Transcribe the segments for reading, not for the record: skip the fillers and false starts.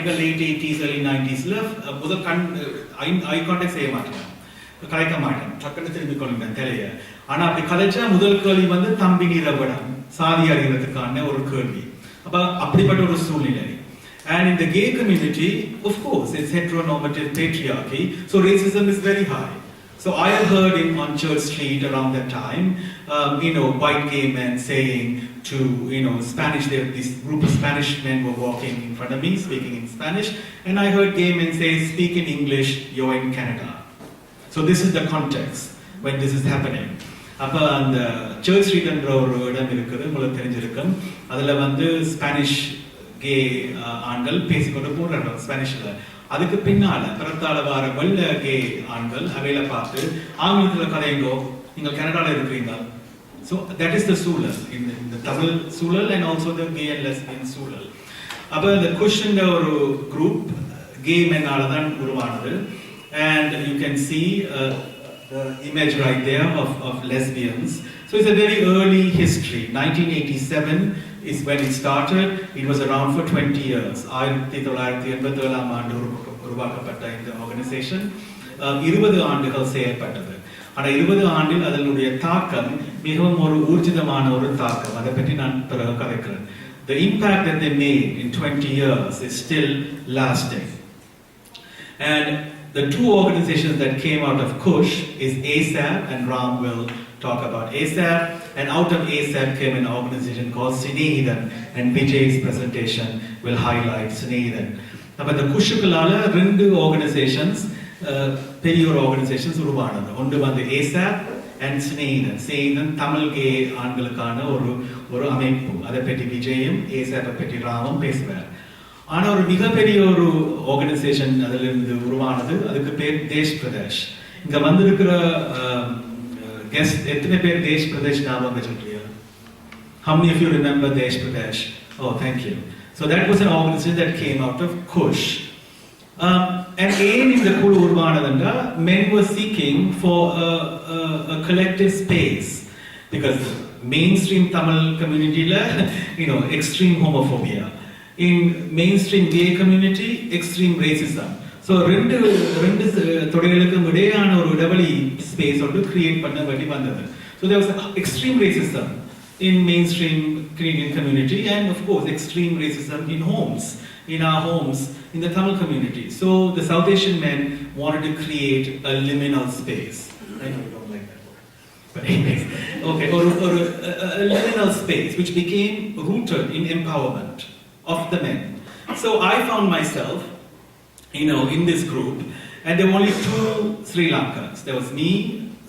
நினைக்கிறேன் late 80s early 90sல முதல் eye contact செய்ய மாட்டேன், கலைக்க மாட்டேன், டக்குன்னு திரும்பி கொள்ளுங்க தெரிய. ஆனா அப்படி கலைச்சா முதல் கேள்வி வந்து தம்பி நிரபடம் சாதி அறிகிறதுக்கான ஒரு கேள்வி. அப்ப அப்படிப்பட்ட ஒரு சூழ்நிலை. And in the gay community, of course, it's heteronormative patriarchy, so racism is very high. So I have heard on Church Street around that time, white gay men saying to, Spanish, this group of Spanish men were walking in front of me, speaking in Spanish, and I heard gay men say, speak in English, you're in Canada. So this is the context when this is happening. அப்போ அந்த search ஸ்ட்ரீட்ன்ற ஒரு இடம் இருக்குது, உங்களுக்கு தெரிஞ்சிருக்கும். அதில் வந்து Spanish K ஆண்கள் பேசிக்கொண்டு போடுறாங்க ஸ்பானிஷில். அதுக்கு பின்னால் பிறத்தால வார வெள்ள கே ஆண்கள் அவையில பார்த்து ஆங்கிலத்தில் கதைங்கோ, நீங்கள் கனடாவில் இருக்கிறீங்க. ஸோ தட் இஸ் த சூழல், இந்த தமிழ் சூழல் and also the K and lesbian சூழல். அப்போ இந்த குஷ்ன்ற ஒரு குரூப் கே மென்னால தான் உருவானது. And you can see the image right there of lesbians. So it's a very early history. 1987 is when it started. It was around for 20 years. 1987 ஆண்டு உருவாக்கப்பட்ட இந்த organisation 20 ஆண்டுகள் செயல்பட்டது. ஆனால் 20 ஆண்டில் அதனுடைய தாக்கம் மிகவும் ஒரு ஊர்ஜிதமான ஒரு தாக்கம். அதை பற்றி நான் பிறகு கதைக்கிறேன். The impact that they made in 20 years is still lasting. And the two organizations that came out of Kush is ASAP, and Ram will talk about ASAP. And out of ASAP came an organization called Sinehidan, and Vijay's presentation will highlight Sinehidan. But the Kushukkalala, rendu organizations, பெரியோர் organizations உருவானது. ஒன்று வந்து ASAP and Sinehidan. Sinehidan Tamil K ஆண்களுக்கான ஒரு அமைப்பு. அதை பற்றி விஜயும் ASAP பற்றி ராமும் பேசுவார். ஆனா ஒரு மிகப்பெரிய ஒரு ஆர்கனைசேஷன் அதுல இருந்து உருவானது. அதுக்கு பேர் தேஷ் பிரதேஷ். இங்க வந்திருக்கிற கெஸ்ட் எத்தனை பேர் தேஷ் பிரதேஷ் ஞாபகம் வச்சிருக்கீங்க? How many of you remember Desh Pradesh? Oh, thank you. So that was an organization that came out of Kush. And in the Kulu Urbanadanda, men were seeking for a collective space because mainstream Tamil community, extreme homophobia. In mainstream gay community, extreme racism. So rendu thodagalukkum ideyana oru idavali space ondu create panna vendi vandhathu. So there was extreme racism in mainstream Canadian community, and of course extreme racism in homes, in our homes, in the Tamil community. So the South Asian men wanted to create a liminal space. I know you don't like that word, but anyways, okay, or a liminal space which became rooted in empowerment of the men. So I found myself, in this group, and there were only two Sri Lankans. There was me,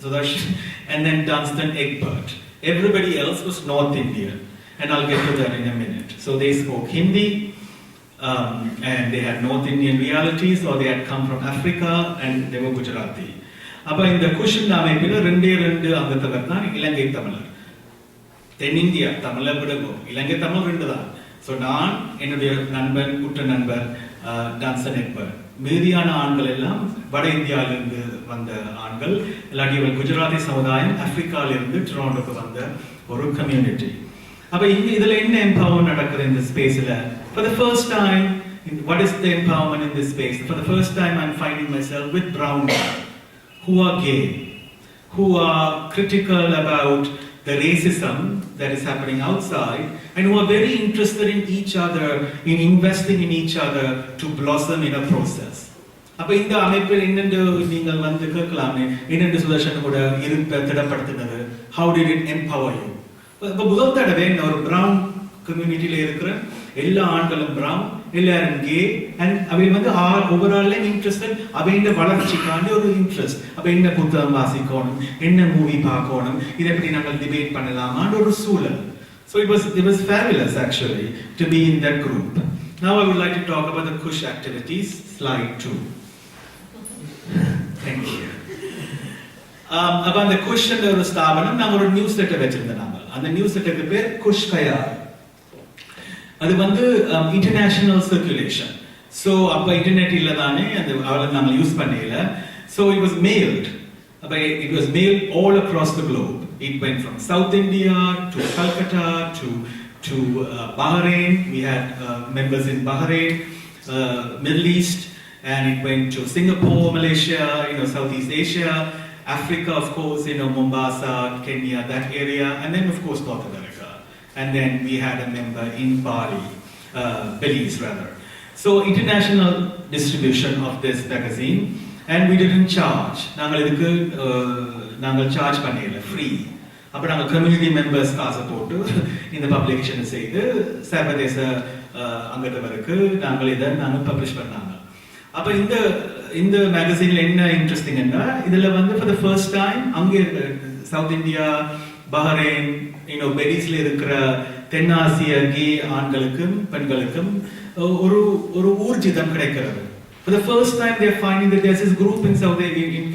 Sudarshan, and then Dunstan Egbert. Everybody else was North Indian, and I'll get to that in a minute. So they spoke Hindi, and they had North Indian realities, or they had come from Africa, and they were Gujarati. அப்ப இந்த cushion அமைப்பில் ரெண்டு அங்கத்தவர் தான் இலங்கை தமிழர். தென்னிந்தியா தமிழை விடவோ இலங்கை தமிழ் ரெண்டு தான். ஸோ நான் என்னுடைய நண்பன் உற்ற நண்பர் டான்சன் எக்பர், மீதியான ஆண்கள் எல்லாம் வட இந்தியாவிலிருந்து வந்த ஆண்கள், இல்லாட்டி குஜராத்தி சமுதாயம் ஆப்பிரிக்காவிலிருந்து டொரண்டோக்கு வந்த ஒரு கம்யூனிட்டி. அப்ப இதுல என்ன எம்பவர்மெண்ட் நடக்குது இந்த ஸ்பேஸ்ல? For the first time, what is the empowerment in this space? For the first time I'm finding myself with brown men who are gay, who are critical about the racism that is happening outside, and who are very interested in each other, in investing in each other to blossom in a process. அப்ப இந்த அமைப்பில் என்னென்று நீங்கள் வந்து கேட்கலாமே, என்னென்று சுதர்ஷன் கூட இருப்ப திடப்படுத்தினது, how did it empower you? இப்ப முதல் தடவை ஒரு பிரவுன் கம்யூனிட்டியில இருக்கிற எல்லா ஆண்களும் பிரவுன், எல்லாரும் கே, அண்ட் அவை வந்து ஓவரால் இன்ட்ரெஸ்டட், அவைண்ட வளர்ச்சிக்காண்டி ஒரு இன்ட்ரெஸ்ட். அப்ப என்ன புத்தகம் வாசிக்கணும், என்ன மூவி பார்க்கணும், இதை எப்படி நாங்கள் டிபேட் பண்ணலாமான்னு ஒரு சூழல். So it was fabulous actually to be in that group. Now I would like to talk about the Kush activities. Slide 2. Thank you. அப்ப அந்த குஷ் என்ற ஒரு ஸ்தாபனம் நாங்கள் ஒரு நியூஸ் லெட்டர் வச்சிருந்தோம். நாங்கள் அந்த நியூஸ் லெட்டருக்கு பேர் குஷ் கயா. அது வந்து இன்டர்நேஷனல் சர்க்குலேஷன். ஸோ அப்போ இன்டர்நெட் இல்லை தானே, அந்த அவளை நாங்கள் யூஸ் பண்ணல. So it was mailed. அப்போ it was mailed all across the globe. It went from South India to Calcutta to Bahrain. We had members in Bahrain. Middle East, and it went to Singapore, Malaysia, Southeast Asia, Africa, of course, Mombasa, Kenya, that area, and then of course North America. And then we had a member in Belize rather. So international distribution of this magazine, and we didn't charge. நாங்கள் charge பண்ணல, free. அப்ப நாங்கள் community members காசு போட்டு இந்த publication செய்து சர்வதேச அங்கத்தவருக்கு நாங்கள் பப்ளிஷ் பண்ணாங்க. அப்ப இந்த மேகசின்ல என்ன இன்ட்ரெஸ்டிங் என்றா, இதுல for the first time அங்கே சவுத் இந்தியா, பஹ்ரைன், பெலிஸ்ல இருக்கிற தென்னாசிய கே ஆண்களுக்கும் பெண்களுக்கும் ஒரு ஊர்ஜிதம் கிடைக்கிறது. For the first time, they're finding that there's this group in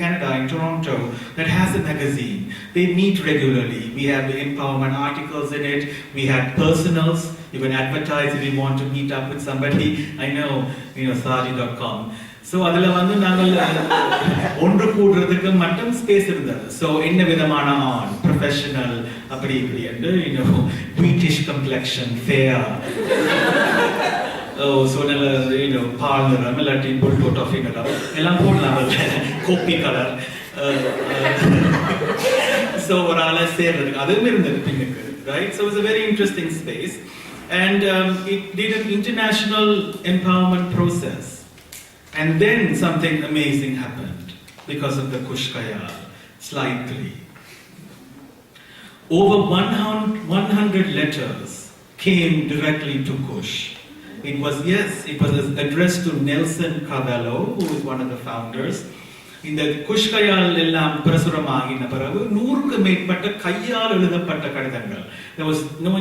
Canada, in Toronto, that has a magazine. They meet regularly. We have the empowerment articles in it. We have personals. You can advertise if you want to meet up with somebody. I know, Saji.com. So, adala நாங்கள் ஒன்று கூடுறதுக்கு மட்டும் space இருந்தது. So, என்ன விதமான ஆண், professional, அப்படி இப்படி என்று, British complexion, fair. So பால் நிறம் இல்லாட்டி புல்டோ டாஃபி நிறம் எல்லாம் போடலாம், கோப்பி கலர். ஸோ ஒரு ஆளை சேர்றதுக்கு அதுவும் இருந்தது பின்னுக்கு, right? So it's a very interesting space, and it did an international empowerment process, and then something amazing happened because of the Kushkaya. Slide 3. Over 100 letters came directly to Kush. It was addressed to Nelson Carvalho, who is one of the founders. In the Kushkayal ellam prasuramagina piragu 100க்கு மேற்பட்ட கையால் எழுதப்பட்ட கடிதங்கள். There was no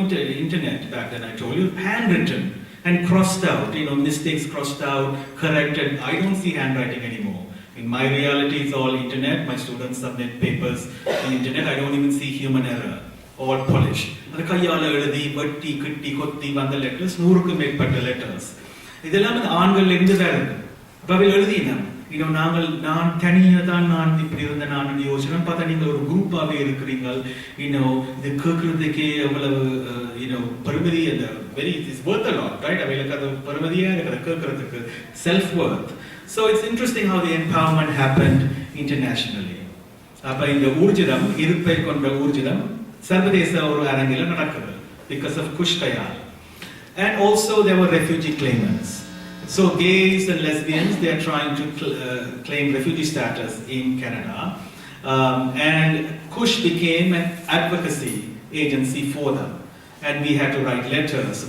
internet back then, I told you, handwritten and crossed out, mistakes crossed out, corrected. I don't see handwriting anymore. In my reality, it's all internet. My students submit papers on internet. I don't even see human error. All polished. அந்த கையால எழுதி வட்டி கட்டி கொத்தி வந்த letters 100க்கு மேற்பட்ட letters. இதெல்லாம் ஆண்கள் இருந்து வருது. அப்ப அவை எழுதினாங்க. நான் தனியாக தான் நான் இப்படி இருந்த நான் யோசனை பார்த்தா நீங்கள் ஒரு குரூப்பாகவே இருக்கிறீங்க. இது கேட்கறதுக்கே எவ்வளவு பெருமதி, அந்த very it's worth a lot, right? அவைகளுக்கு அது பெருமதியா இருக்கிறது கேட்கறதுக்கு, self worth. So it's interesting how the empowerment happened internationally. அப்ப இந்த ஊர்ஜிதம், இருப்பை கொண்ட ஊர்ஜிதம் சர்வதேச ஒரு அரங்கில நடக்குது because of Kushkayal. And also there were refugee claimants. So gays and lesbians, they are trying to claim refugee status in Canada, and Kush became an advocacy agency for them, and we had to write letters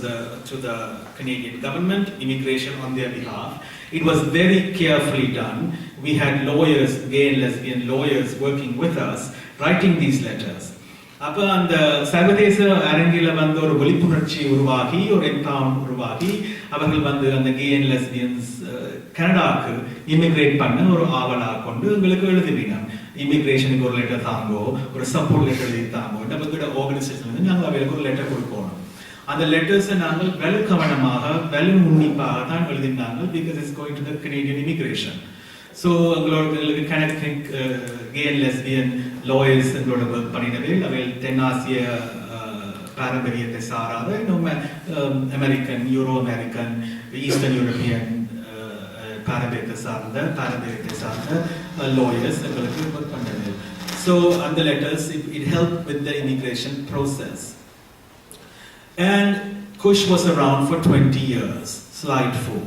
to the Canadian government, immigration on their behalf. It was very carefully done. We had lawyers, gay and lesbian lawyers working with us, writing these letters. அப்ப அந்த சர்வதேச அரங்கில ஒரு விழிப்புணர்ச்சி உருவாகி, ஒரு empowerment உருவாகி, அவர்கள் அந்த கே அண்ட் லெஸ்பியன்ஸ் கனடாக்கு இமிகிரேட் பண்ண ஒரு ஆவலா கொண்டு எங்களுக்கு எழுதுவீங்க. இமிகிரேஷனுக்கு ஒரு லெட்டர் தாங்கோ, ஒரு சப்போர்ட் லெட்டர் எழுதி தாங்கோ, நம்ம கிட்ட ஆர்கனைசேஷன்ல நாங்கள் அவர்களுக்கு ஒரு லெட்டர் கொடுக்கணும். அந்த லெட்டர்ஸை நாங்கள் வெகு கவனமாக, வெகு உன்னிப்பாக தான் எழுதினாங்க, because it's going to the Canadian immigration. So எங்களுக்கு connecting gay and lesbian lawyers எங்களோட ஒர்க் பண்ணினவே அவைகள் தென்னாசிய பாரம்பரியத்தை சாராத American, euro American, eastern European பாரம்பரியத்தை சார்ந்த லாயர்ஸ் எங்களுக்கு ஒர்க் பண்ணது. ஸோ அந்த letters it help with the immigration process. And Kush was around for 20 years. Slide 4.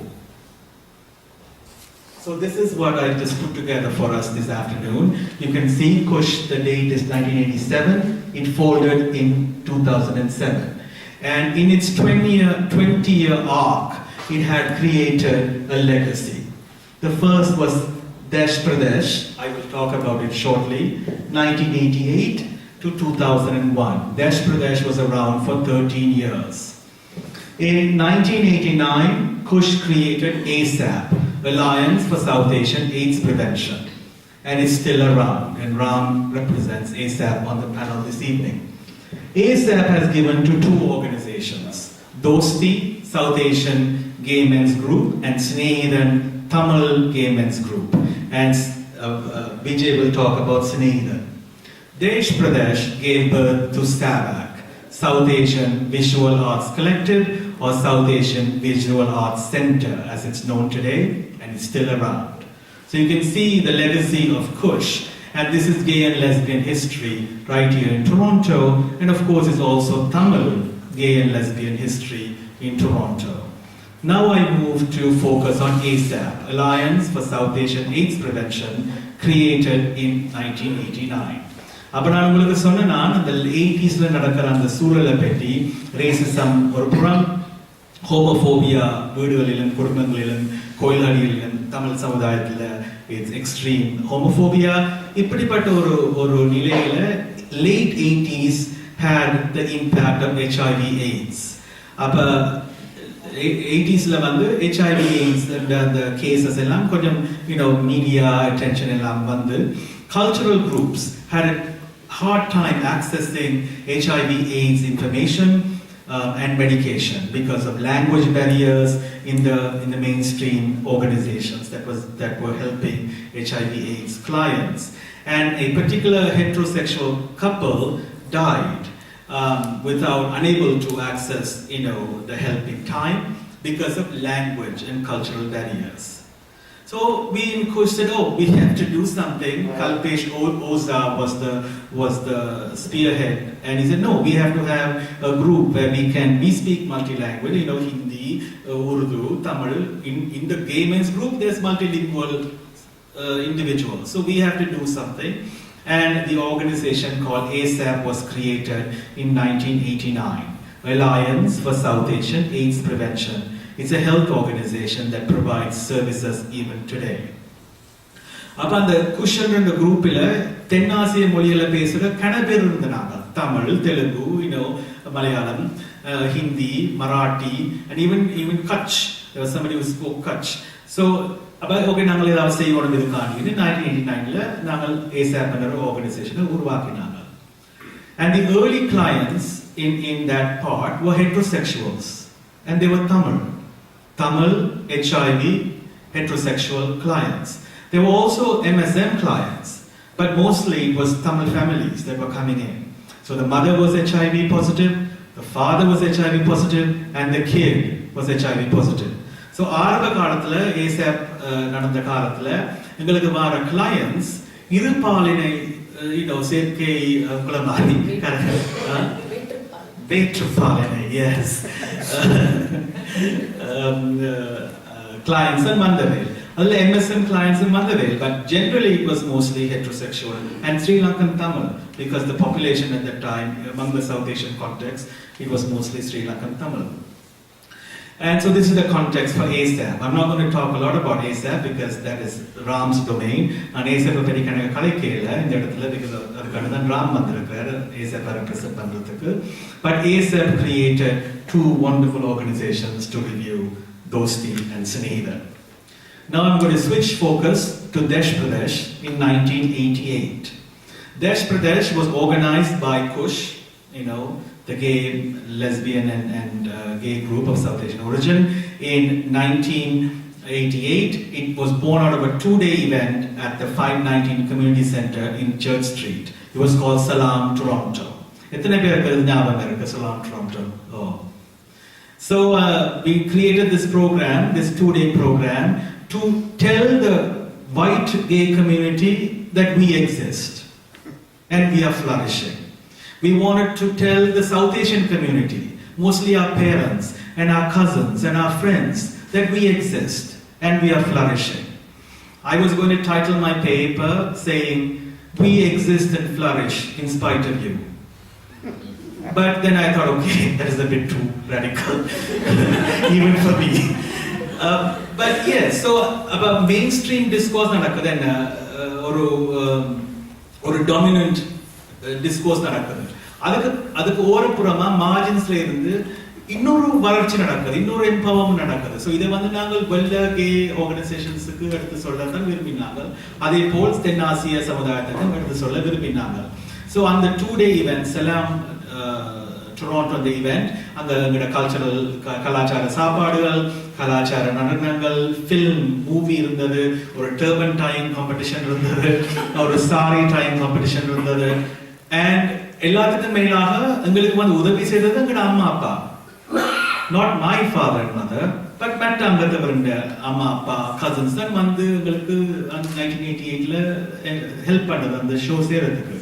So this is what I just put together for us this afternoon. You can see Kush, the date is 1987. It folded in 2007. And in its 20-year arc, it had created a legacy. The first was Desh Pradesh. I will talk about it shortly. 1988 to 2001. Desh Pradesh was around for 13 years. In 1989, Kush created ASAP, Alliance for South Asian AIDS Prevention, and it's still around, and Ram represents ASAP on the panel this evening. ASAP has given to two organizations, Dosti, South Asian Gay Men's Group, and Snehidan, Tamil Gay Men's Group, and Vijay will talk about Snehidan. Desh Pradesh gave birth to SAVAC, South Asian Visual Arts Collective, or South Asian Visual Arts Center as it's known today, and it's still around. So you can see the legacy of Kush, and this is gay and lesbian history right here in Toronto, and of course it's also Tamil gay and lesbian history in Toronto. Now I move to focus on ASAP, Alliance for South Asian AIDS Prevention, created in 1989. அப்போ நான் உங்களுக்கு சொன்னேன்னா அந்த 80s நடக்கிற அந்த சூழலை பற்றி racism ஒரு புறம், ஹோமோஃபோபியா வீடுகளிலும் குடும்பங்களிலும் கோயில்களிலும் தமிழ் சமுதாயத்தில் இட்ஸ் எக்ஸ்ட்ரீம் ஹோமோஃபோபியா, இப்படிப்பட்ட ஒரு நிலையில late 80s had the impact of HIV AIDS. அப்ப 80sல வந்து HIV AIDS அந்த கேசஸ் எல்லாம் கொஞ்சம் media attention எல்லாம் வந்து cultural groups had a hard time accessing HIV AIDS information and medication because of language barriers in the mainstream organizations that were helping HIV AIDS clients. And a particular heterosexual couple died unable to access the help in time because of language and cultural barriers. So we in Kush said, we have to do something. Kalpesh Oza was the spearhead, and he said, no, we have to have a group where we speak multi-language, Hindi, Urdu, Tamil. In the gay men's group, there's multilingual individuals. So we have to do something. And the organization called ASAP was created in 1989, Alliance for South Asian AIDS Prevention. It's a health organization that provides services even today. அப்போ அந்த cushion என்ற குரூப்பில் தென்னாசிய மொழியில் பேசுகிற கணபேர் இருந்தாங்க. Tamil, Telugu, Malayalam, Hindi, Marathi, and even Kutch. There was somebody who spoke Kutch. So okay, நாங்கள் ஏதாவது செய்யணும் இதுக்காண்டி 1989ல நாங்கள் ASAP என்ற ஆர்கனைசேஷனை உருவாக்கினாங்க. And the early clients in that part were heterosexuals, and they were Tamil HIV heterosexual clients. There were also MSM clients, but mostly it was Tamil families that were coming in. So the mother was HIV positive, the father was HIV positive, and the kid was HIV positive. So ஆரம்ப காலத்துல ASAP நடந்த காலத்துல எங்களுக்கு வர clients இருபாலினை சேர்க்கை குலமாரி வேற்றுப்பாலினை, yes. Clients and Mandavel. Other MSM clients in Mandavel, but generally it was mostly heterosexual and Sri Lankan Tamil, because the population at that time, among the South Asian context, it was mostly Sri Lankan Tamil. And so this is the context for ASAP. I'm not going to talk a lot about ASAP because that is Ram's domain. And ASAP is very kind of because Ram ASAP represent pandrathu. But ASAP created two wonderful organizations to review, Dosti and Sneha. Now I'm going to switch focus to Desh Pradesh in 1988. Desh Pradesh was organized by Kush, the gay, lesbian and gay group of South Asian origin. In 1988, it was born out of a 2-day event at the 519 Community Center in Church Street. It was called Salam Toronto. Salam Toronto. Oh. So we created this program, this 2-day program, to tell the white gay community that we exist and we are flourishing. We wanted to tell the South Asian community, mostly our parents and our cousins and our friends, that we exist and we are flourishing. I was going to title my paper saying, "We exist and flourish in spite of you." But then I thought, okay, that is a bit too radical, even for me. But yes, so about mainstream discourse or dominant discourse நடக்குது. அதுக்கு ஓரப்புறமா மார்ஜின்ஸ்ல இருந்து இன்னொரு வளர்ச்சி நடக்குது, இன்னொரு empowerment நடக்குது. So இதை நாங்கள் வெள்ள கே ஆர்கனைசேஷன்ஸுக்கு எடுத்து சொல்லத்தான் விரும்பினாங்க. அதே போல் தென்னாசிய சமுதாயத்துக்கும் எடுத்து சொல்ல விரும்பினாங்க. ஸோ அந்த 2-day event எல்லாம் டொராண்டோ அந்த ஈவெண்ட் அங்க எங்களோட கல்ச்சரல் கலாச்சார சாப்பாடுகள், கலாச்சார நடனங்கள், ஃபில்ம் மூவி இருந்தது, ஒரு டர்பன் டைம் காம்படிஷன் இருந்தது, ஒரு சாரி டைம் காம்படிஷன் இருந்தது. அண்ட் எல்லாத்துக்கும் மேலாக எங்களுக்கு உதவி செய்தது எங்களோட அம்மா அப்பா. not my father and mother, but மற்ற அங்கத்தவருடைய அம்மா அப்பா கசின்ஸ் தான் வந்து எங்களுக்கு 1988ல ஹெல்ப் பண்ணது அந்த ஷோ செய்யறதுக்கு.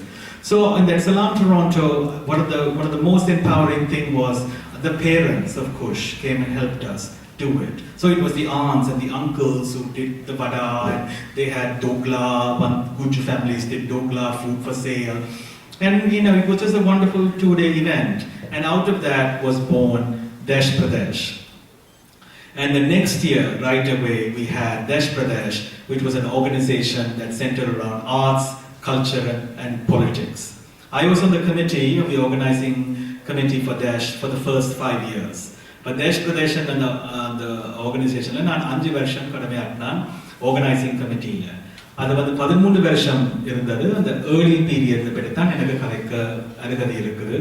So in that Salon Toronto, one of the most empowering thing was the parents of Kush came and helped us do it. So it was the aunts and the uncles who did the vada, and they had dokla. One Guj families did dokla, food for sale, and it was just a wonderful 2-day event. And out of that was born Desh Pradesh. And the next year, right away, we had Desh Pradesh, which was an organization that centered around arts, culture, and politics. I was on the committee of the organizing committee for Desh for the first 5 years. But Desh Pradesh and the organization, நான் 5 வருஷம் கடமையாற்றினான் organizing committeeல. அது வந்து 13 வருஷம் இருந்தது. அந்த early period பற்றி தான் எனக்கு கலைக்க அருகதை இருக்குது.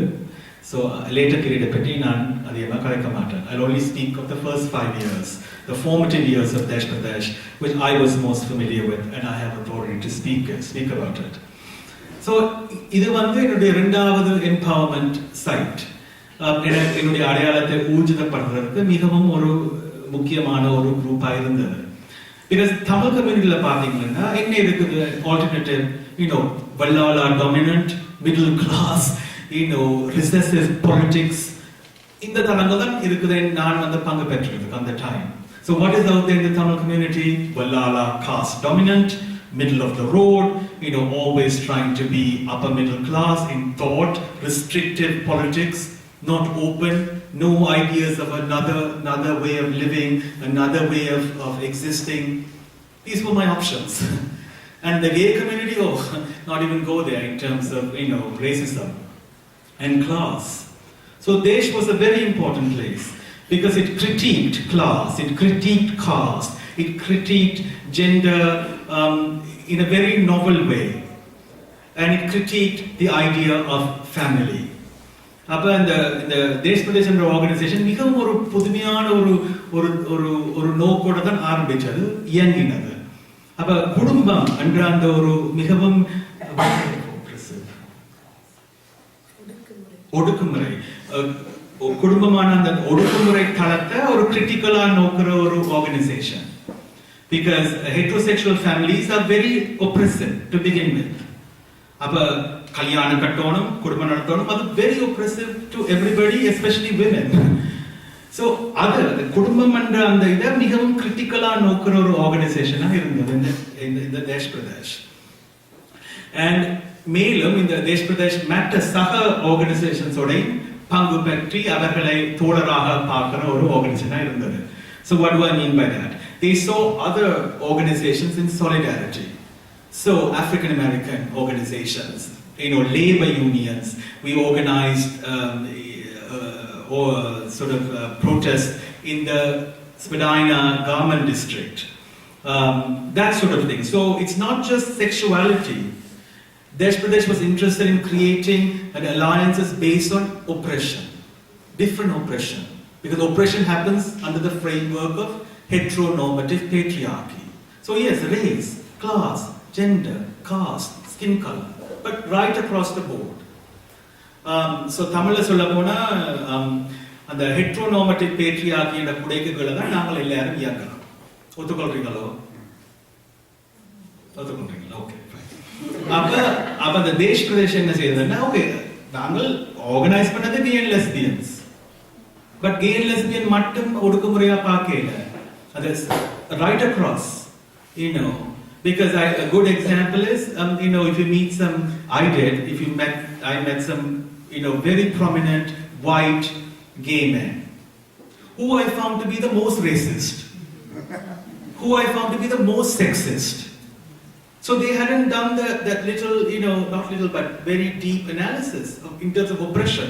So later period பற்றி நான் அதிகமாக கலைக்க மாட்டேன். I'll only speak of the first 5 years, the formative years of Desh Pradesh, which I was most familiar with, and I have authority to speak about it. So இது வந்து என்னுடைய இரண்டாவது empowerment site. என்னுடைய அடையாளத்தை ஊர்ஜிதப்படுத்துறதுக்கு மிகவும் ஒரு முக்கியமான ஒரு குரூப்பாக இருந்தது. பிகாஸ் தமிழ் கம்யூனிட்டியில பார்த்தீங்கன்னா என்ன இருக்குது ஆல்டர்னேட்டிவ், வல்லாளா dominant, middle class, recessive politics, இந்த தளங்கள் தான் இருக்குது. நான் வந்து பங்கு பெற்றிருக்கு அந்த time. So what is out there in the Tamil community? Vallala caste dominant, middle of the road, always trying to be upper middle class in thought, restrictive politics, not open, no ideas of another way of living, another way of existing. These were my options. And the gay community, not even go there in terms of, racism and class. So Desh was a very important place because it critiqued class, it critiqued caste, it critiqued gender in a very novel way, and it critiqued the idea of family. அப்போ இந்த தேஷ் பிரதேஷ் என்ற organisation மிகவும் ஒரு புதுமையான ஒரு நோக்கோட தான் ஆரம்பிச்சது, இயங்கினது. அப்ப குடும்பம் என்ற அந்த ஒரு மிகவும் ஒடுக்குமுறை, குடும்பமான அந்த ஒடுக்குமுறை தளத்தை ஒரு கிரிட்டிக்கலா நோக்குற ஒரு organisation. Because heterosexual families are very oppressive to begin with. அப்ப கல்யாணம் கட்டணும், குடும்பம் நடத்தணும், அது very oppressive to everybody, especially women. So அது குடும்பம் என்ற அந்த இதை மிகவும் கிரிட்டிக்கலா நோக்குற ஒரு ஆர்கனைசேஷனா இருந்தது இந்த தேஷ் பிரதேஷ். அண்ட் மேலும் இந்த தேஷ் பிரதேஷ் மற்ற சக ஆர்கனைசேஷன்ஸோட பங்கு பற்றி அவர்களை தோழராக பார்க்கிற ஒரு ஆர்கனைசேஷனா இருந்தது. So what do I mean by that? They saw other organizations in solidarity. So African American organizations, labor unions. We organized protests in the Spadina garment district, that sort of thing. So it's not just sexuality. Desh Pradesh was interested in creating an alliances based on oppression, different oppression, because oppression happens under the framework of heteronormative patriarchy. So yes, race, class, gender, caste, skin color, but right across the board. So தமிழ்ல சொல்ல போனா அந்த heteronormative patriarchy என்ற குடைக்குகளை தான் நாங்கள் எல்லாரும் இயங்குறோம். ஒத்துக்கொள்றீங்களோ? ஒத்துக்கொள்றீங்களா? Okay. அப்ப அந்த தேஷ் பிரதேஷ் என்ன செய்யுதுன்னா, ஓகே நாங்கள் ஆர்கனைஸ் பண்ணது K and lesbians, but K and lesbian மட்டும் ஒடுக்குமுறையா பார்க்கல, அது right across, because a good example is, if you meet some, I met some, very prominent white gay men, who I found to be the most racist, who I found to be the most sexist. So they hadn't done that little, not little, but very deep analysis in terms of oppression.